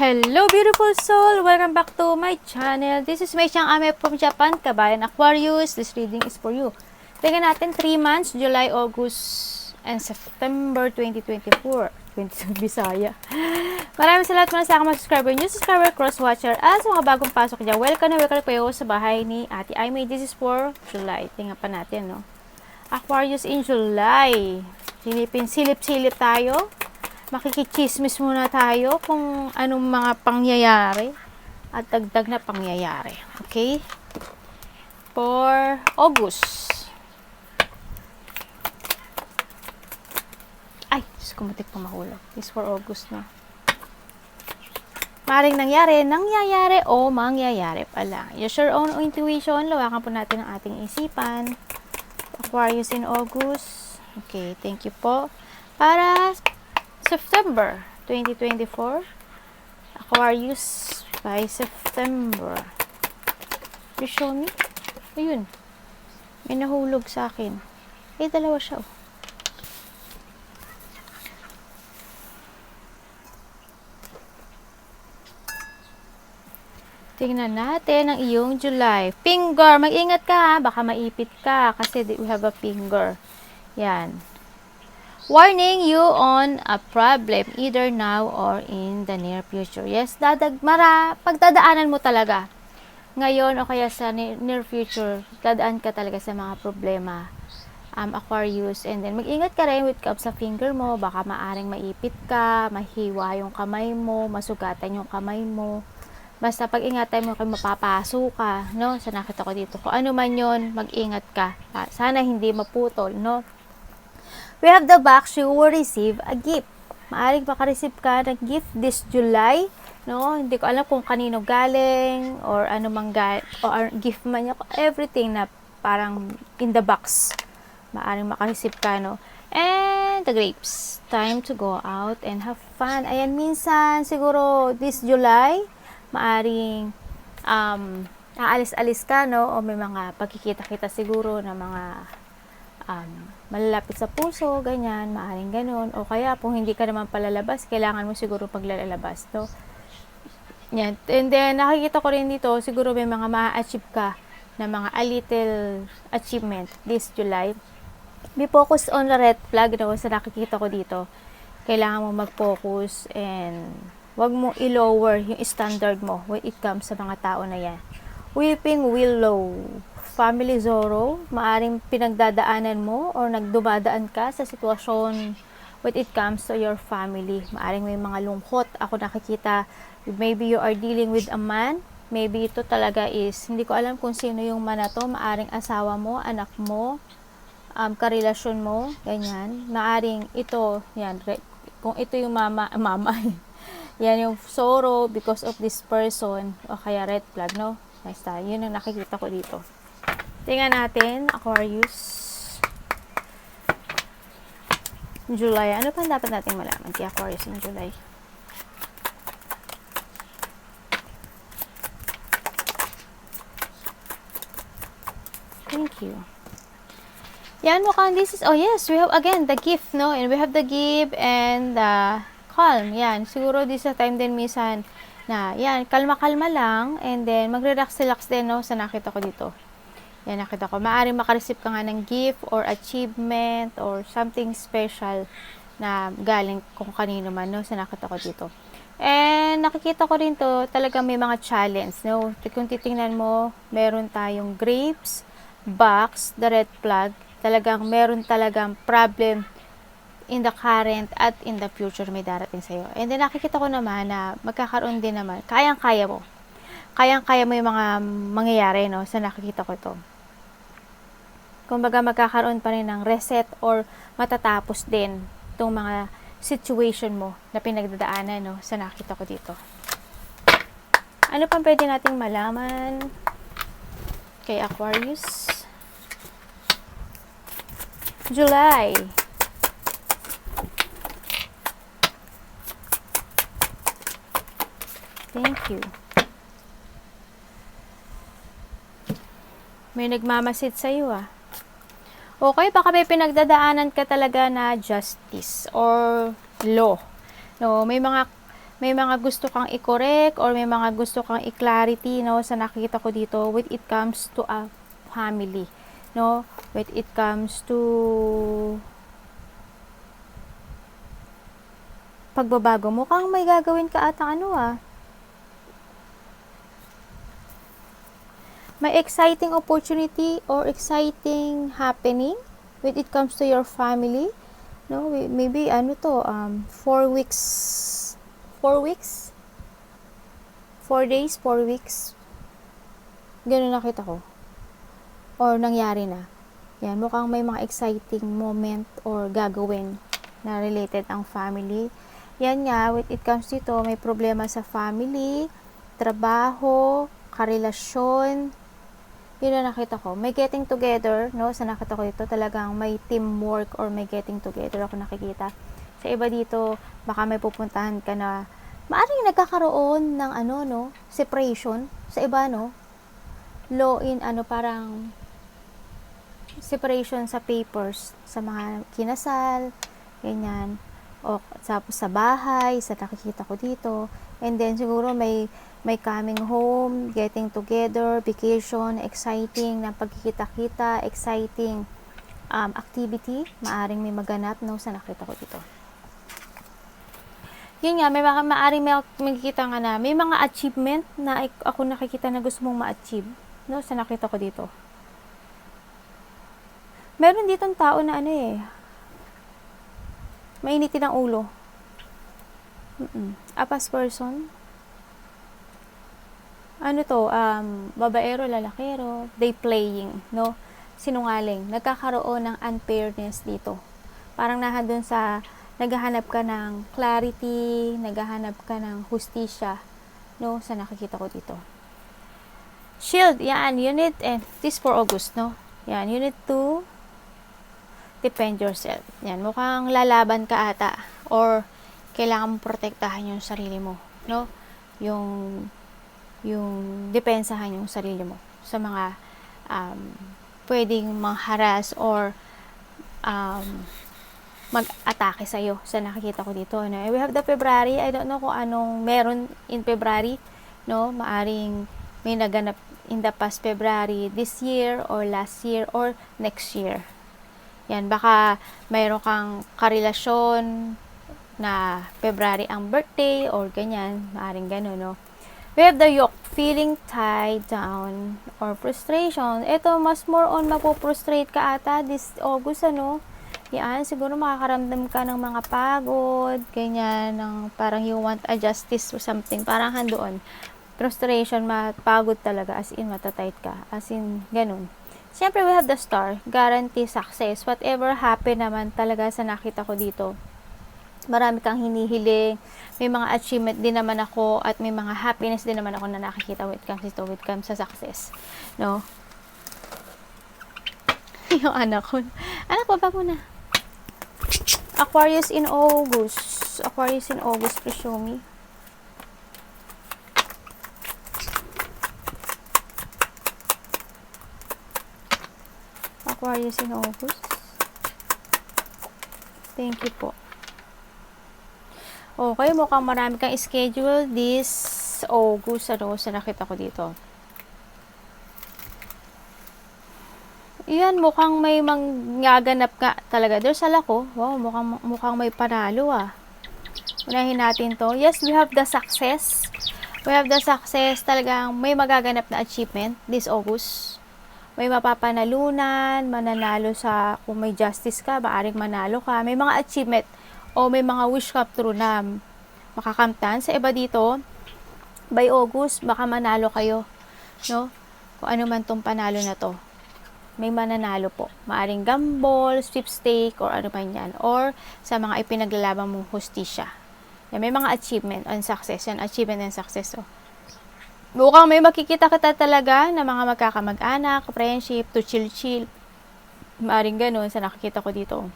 Hello beautiful soul! Welcome back to my channel. This is Mei Chang Ame from Japan, Kabayan Aquarius. This reading is for you. Tingnan natin 3 months, July, August, and September 2024. 22 Bisaya. Maraming salamat muna sa aking mga subscriber, new subscriber, cross-watcher, at sa mga bagong pasok dyan. Welcome na welcome kayo sa bahay ni Ate Aimee. This is for July. Tingnan pa natin, no? Aquarius in July. Silip-silip tayo. Makikichismis muna tayo kung anong mga pangyayari at dagdag na pangyayari. Okay? For August. Ay, Diyos ko, matik pa mahulog. This for August na. Maring nangyayari o mangyayari pala. Use your own intuition. Lawakan po natin ang ating isipan. Aquarius in August. Okay, thank you po. Para September 2024. Aquarius by September. You show me? Ayun. May nahulog sa akin. Dalawa siya. Oh. Tingnan natin ang iyong July. Finger. Mag-ingat ka ha. Baka maipit ka. Kasi we have a finger. Yan. Warning you on a problem either now or in the near future. Yes, pagdadaanan mo talaga. Ngayon o kaya sa near future, dadaan ka talaga sa mga problema. Aquarius. And then, mag-ingat ka rin with sa finger mo. Baka maaring maipit ka, mahiwa yung kamay mo, masugatan yung kamay mo. Basta pag-ingatan mo kung mapapaso ka, no? Sa nakita ko dito. Kung ano man yun, mag-ingat ka. Sana hindi maputol, no? We have the box, you will receive a gift. Maaring makareceive ka ng gift this July, no? Hindi ko alam kung kanino galing, or ano mang or gift man niya, everything na parang in the box. Maaring makareceive ka, no? And the grapes. Time to go out and have fun. Ayan, minsan, siguro this July, maaring aalis-alis ka, no? O may mga pagkikita-kita siguro na mga malalapit sa puso, ganyan, maaring ganun. O kaya, kung hindi ka naman palalabas, kailangan mo siguro paglalabas, no? Yan. And then, nakikita ko rin dito, siguro may mga ma-achieve ka na mga a little achievement this July. Be focused on the red flag, no? Sa nakikita ko dito, kailangan mo mag-focus and wag mo i-lower yung standard mo when it comes sa mga tao na yan. Weeping willow. Family sorrow, maaring pinagdadaanan mo or nagdumadaan ka sa sitwasyon when it comes to your family. Maaring may mga lungkot. Ako nakikita, maybe you are dealing with a man. Maybe ito talaga is, hindi ko alam kung sino yung man na to. Maaring asawa mo, anak mo, karelasyon mo, ganyan. Maaring ito, yan, kung ito yung mama, yan yung sorrow because of this person, o kaya red flag, no? Basta, yun yung nakikita ko dito. Tingnan natin, Aquarius. July. Ano pa dapat natin malaman kay Aquarius in July? Thank you. Yan, mukhang this is, oh yes, we have again the gift, no? And we have the gift and the calm. Yan, siguro this is time din minsan na, yan, kalma-kalma lang and then magre-relax-relax din, no? Sa nakita ko dito. Yan, nakita ko. Maaring makareceive ka nga ng gift or achievement or something special na galing kung kanino man, no? Sa nakita ko dito. And nakikita ko rin to, talaga may mga challenge, no? Kung titingnan mo, meron tayong grapes, box, the red flag. Talagang meron talagang problem in the current at in the future may darating sa'yo. And then nakikita ko naman na magkakaroon din naman, kayang-kaya mo. Kayang-kaya mo yung mga mangyayari, no? Sa nakikita ko to. Kumbaga magkakaroon pa rin ng reset or matatapos din itong mga situation mo na pinagdadaanan, no? Sa nakita ko dito. Ano pa pwede nating malaman kay Aquarius? July. Thank you. May nagmamasid sa'yo, ah. Okay, baka may pinagdadaanan ka talaga na justice or law. No, may mga may mga gusto kang i-correct or may mga gusto kang i-clarity, no, sa nakikita ko dito when it comes to a family, no, when it comes to pagbabago. Mukhang may gagawin ka ata may exciting opportunity or exciting happening when it comes to your family, no, maybe 4 weeks 4 days, 4 weeks, ganun nakita ko or nangyari na. Yan, mukhang may mga exciting moment or gagawin na related ang family. Yan nga, when it comes dito, may problema sa family, trabaho, karelasyon. Yun na nakita ko. May getting together, no? Sa nakita ko dito, talagang may teamwork or may getting together ako nakikita. Sa iba dito, baka may pupuntahan ka na maaring nagkakaroon ng separation. Sa iba, no? Law in, parang separation sa papers, sa mga kinasal, ganyan. O sa bahay, sa nakikita ko dito. And then siguro may coming home, getting together, vacation, exciting na pagkikita-kita, exciting activity, maaring may maganap, no, sa nakita ko dito. Yun nga, maaring may makikita nga na may mga achievement na ako nakikita na gusto mong ma-achieve, no, sa nakita ko dito. Meron ditong tao na mainitin ang ulo. A past person. Babaero, lalakero, they playing, no? Sinungaling. Nagkakaroon ng unfairness dito. Parang nandun sa, naghahanap ka ng clarity, naghahanap ka ng hustisya, no? Sa nakikita ko dito. Shield, yan, you need, and this for August, no? Yan, you need to defend yourself. Yan, mukhang lalaban ka ata or kailangan mo protektahan yung sarili mo, no? Yung depensahan yung sarili mo sa mga pwedeng mangharas or mag-atake sa'yo sa nakikita ko dito, no? We have the February. I don't know kung anong meron in February, no? Maaring may naganap in the past February, this year or last year or next year. Yan, baka mayroon kang karelasyon na February ang birthday or ganyan, maaring gano'n, no? We have the yoke, feeling tied down or frustration. Ito, mas more on mapuprostrate ka ata this August, Yan, siguro makakaramdam ka ng mga pagod, ganyan, ng parang you want a justice or something, parang handoon. Frustration, pagod talaga, as in matatight ka, as in ganun. Siyempre, we have the star, guarantee success. Whatever happen naman talaga sa nakita ko dito. Marami kang hinihiling, may mga achievement din naman ako, at may mga happiness din naman ako na nakikita when it comes sa success. No? Yung anak ko. Anak ko, bago na. Aquarius in August. Aquarius in August, please show me. Aquarius in August. Thank you po. Okay, mukhang marami kang schedule this August, sa nakita ko dito. Yan, mukhang may manggaganap ka talaga. There's a lot, wow, mukhang may panalo, Unahin natin to. Yes, we have the success. We have the success, talagang may magaganap na achievement this August. May mapapanalunan, mananalo sa, kung may justice ka, maaring manalo ka. May mga achievement o may mga wish come true na makakamtan. Sa iba dito, by August, baka manalo kayo, no? Kung ano man tong panalo na to. May mananalo po. Maaring gamble, sweepstake, or ano man yan. Or sa mga ipinaglalaban mong hustisya. Yan, may mga achievement and success. Yan, achievement and success. Mukhang may makikita ka talaga na mga magkakamag-anak, friendship, to chill. Maaring ganun sa nakikita ko dito.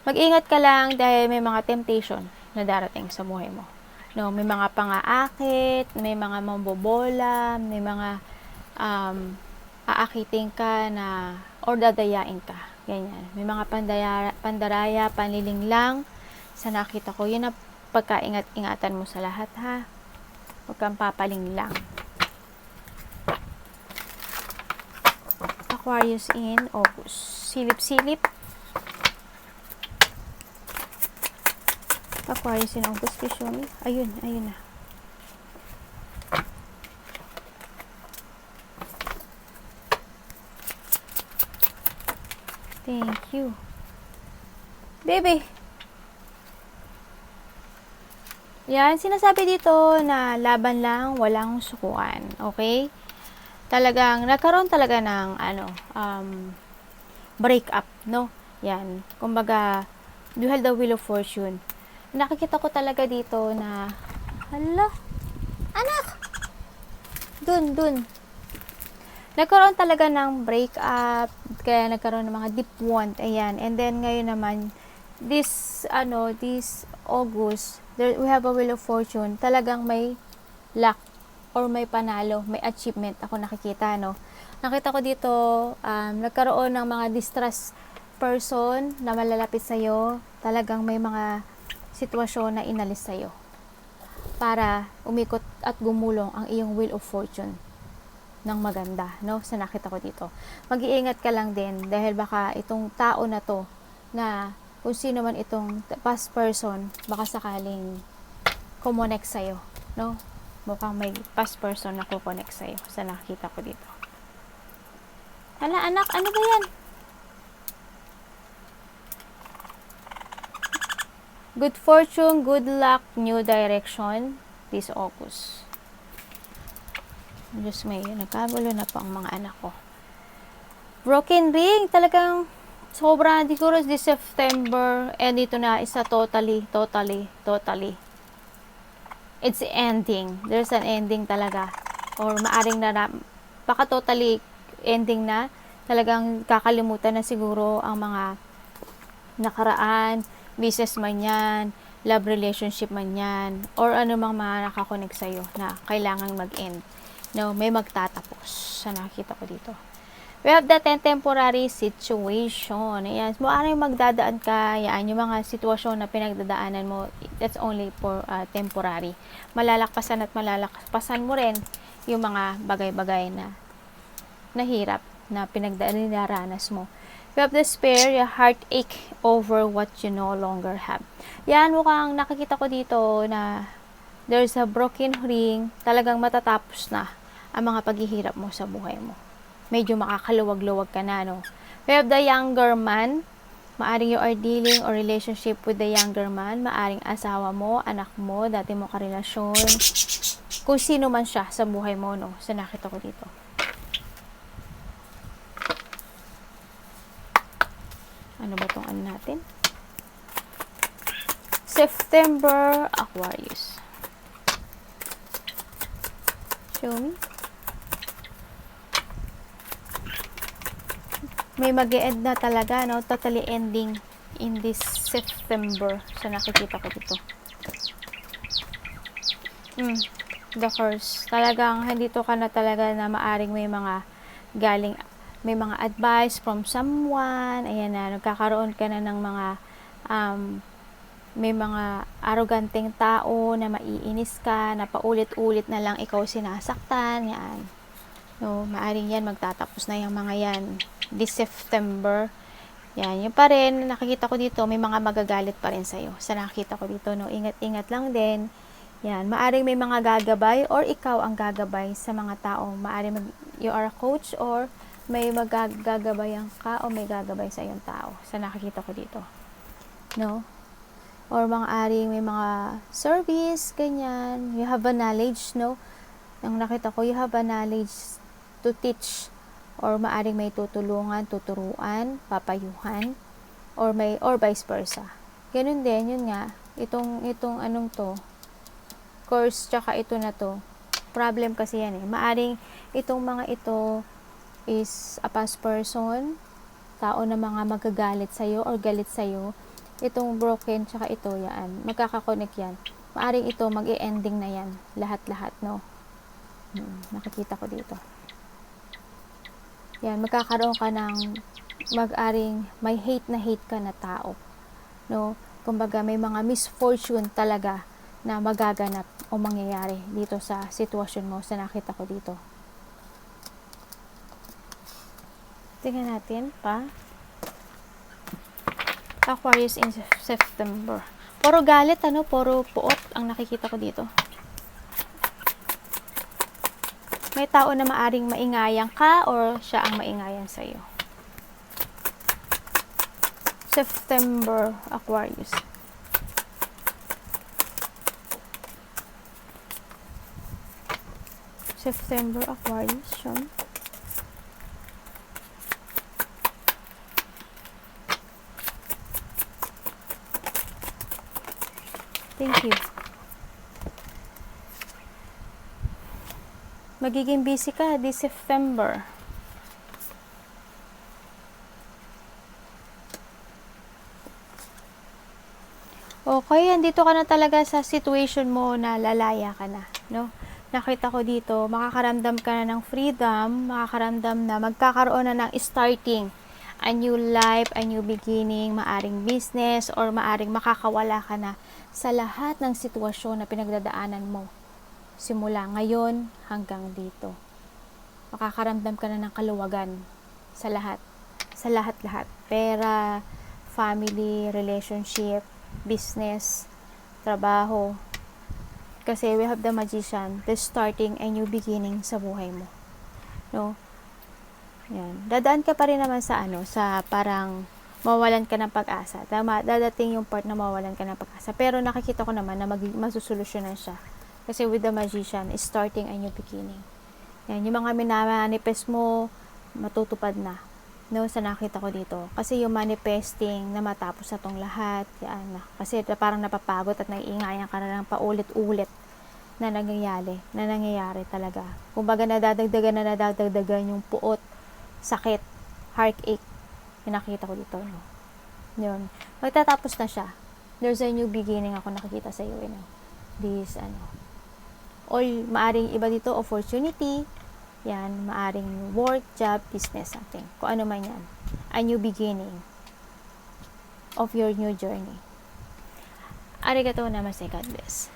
Mag-ingat ka lang dahil may mga temptation na darating sa buhay mo. No, may mga pang-aakit, may mga mambobola, may mga aakitin ka na or dadayain ka. Ganyan. May mga pandaraya, panliling lang Sa nakita ko, yun ang pagkaingat-ingatan mo sa lahat, ha? Huwag kang papaling lang. Aquarius in August. Silip-silip. Aquarius in August, please show me. Ayun na. Thank you. Baby. Yan, sinasabi dito na laban lang, walang sukuan. Okay? Talagang, nagkaroon talaga ng, break up, no? Yan. Kumbaga, dual the wheel of fortune. Nakikita ko talaga dito na, hala, anak! Dun. Nagkaroon talaga ng break up, kaya nagkaroon ng mga deep wound, ayan. And then, ngayon naman, this August, we have a wheel of fortune, talagang may luck, or may panalo, may achievement ako nakikita, no? Nakita ko dito, nagkaroon ng mga distress person na malalapit sa'yo, talagang may mga sitwasyon na inalis sa'yo para umikot at gumulong ang iyong wheel of fortune ng maganda, no? Sa nakita ko dito. Mag-iingat ka lang din dahil baka itong tao na to, na kung sino man itong past person, baka sakaling kumonek sa'yo, no? Mukhang may past person na kukonek sa'yo sa nakita ko dito. Hala, anak, ano ba yan? Good fortune, good luck, new direction this August. Diyos may, nagkagulo na po ang mga anak ko. Broken ring, talagang sobra, siguro this September, and dito na isa totally. It's ending. There's an ending talaga. Or maaring baka totally ending na. Talagang kakalimutan na siguro ang mga nakaraan, business man yan, love relationship man yan, or anumang mga nakakonek sa'yo na kailangang mag-end. No, may magtatapos sa nakita ko dito. We have that temporary situation. Ayan, maaaring magdadaan ka, yan, yung mga sitwasyon na pinagdadaanan mo, that's only for temporary. Malalakpasan at malalakpasan mo rin yung mga bagay-bagay na nahirap na pinagdaranas mo. You have despair, your heartache over what you no longer have. Yan, mukhang nakikita ko dito na there's a broken ring, talagang matatapos na ang mga paghihirap mo sa buhay mo. Medyo makakaluwag-luwag ka na, no? We have the younger man. Maaring you are dealing or relationship with the younger man. Maaring asawa mo, anak mo, dati mo karelasyon. Kung sino man siya sa buhay mo, no? So, nakita ko dito. Ano ba itong ano natin? September, Aquarius. Show me. May mag-e-end na talaga, no? Totally ending in this September. So, nakikita ko dito. The first. Talagang, dito ka na talaga na maaring may mga may mga advice from someone. Ayan na, nagkakaroon ka na ng mga, may mga arroganteng tao na maiinis ka, na paulit-ulit na lang ikaw sinasaktan. Yan. No, maaring yan, magtatapos na yung mga yan. This September. Yan, yun pa rin, nakikita ko dito, may mga magagalit pa rin sa'yo. Sa nakikita ko dito, no, ingat-ingat lang din. Yan, maaring may mga gagabay or ikaw ang gagabay sa mga tao. Maaring you are a coach or may magagabayan ka o may gagabay sa iyong tao. Sa nakikita ko dito. No? Or mga aring may mga service, ganyan. You have a knowledge, no? Ang nakita ko, you have a knowledge to teach. Or maaring may tutulungan, tuturuan, papayuhan, or vice versa. Ganun din, yun nga. Itong anong to, course, tsaka ito na to. Problem kasi yan eh. Maaring itong mga ito is a past person, tao na mga magagalit sa'yo or galit sa'yo. Itong broken, tsaka ito, yan. Magkakakonek yan. Maaring ito, mag-e-ending na yan. Lahat-lahat, no? Nakikita ko dito. Yan, magkakaroon ka ng mag-aring may hate na hate ka na tao. No? Kumbaga, may mga misfortune talaga na magaganap o mangyayari dito sa sitwasyon mo sa nakita ko dito. Tingnan natin pa. Aquarius in September. Puro galit, puro puot ang nakikita ko dito. May tao na maaring maingayan ka or siya ang maingayan sa'yo. September, Aquarius. September, Aquarius, yun. Thank you. Magiging busy ka this September. Okay, andito ka na talaga sa situation mo na lalaya ka na, no? Nakita ko dito, makakaramdam ka na ng freedom, makakaramdam na magkakaroon na ng starting, a new life, a new beginning, maaring business, or maaring makakawala ka na sa lahat ng sitwasyon na pinagdadaanan mo. Simula ngayon hanggang dito. Makakaramdam ka na ng kaluwagan sa lahat. Sa lahat-lahat. Pera, family, relationship, business, trabaho. Kasi we have the Magician, the starting a new beginning sa buhay mo. No? Yan. Dadaan ka pa rin naman sa sa parang mawalan ka ng pag-asa. Tama, dadating yung part na mawalan ka ng pag-asa. Pero nakikita ko naman na masusolusyonan siya. Kasi with the Magician, is starting a new beginning. Yan, yung mga minamanifest mo, matutupad na. No, sa nakita ko dito. Kasi yung manifesting na matapos na tong lahat, yan na. Kasi parang napapagod at naiingayan ka na lang paulit-ulit na nangyayari talaga. Kumbaga nadadagdagan yung puot, sakit, heartache. Yung nakita ko dito, no. Yun. Magtatapos na siya. There's a new beginning ako nakikita sa iyo, This, Or maaring iba dito, opportunity. Yan, maaring work, job, business, something. Kung ano man yan. A new beginning of your new journey. Arigatou namaste, God bless.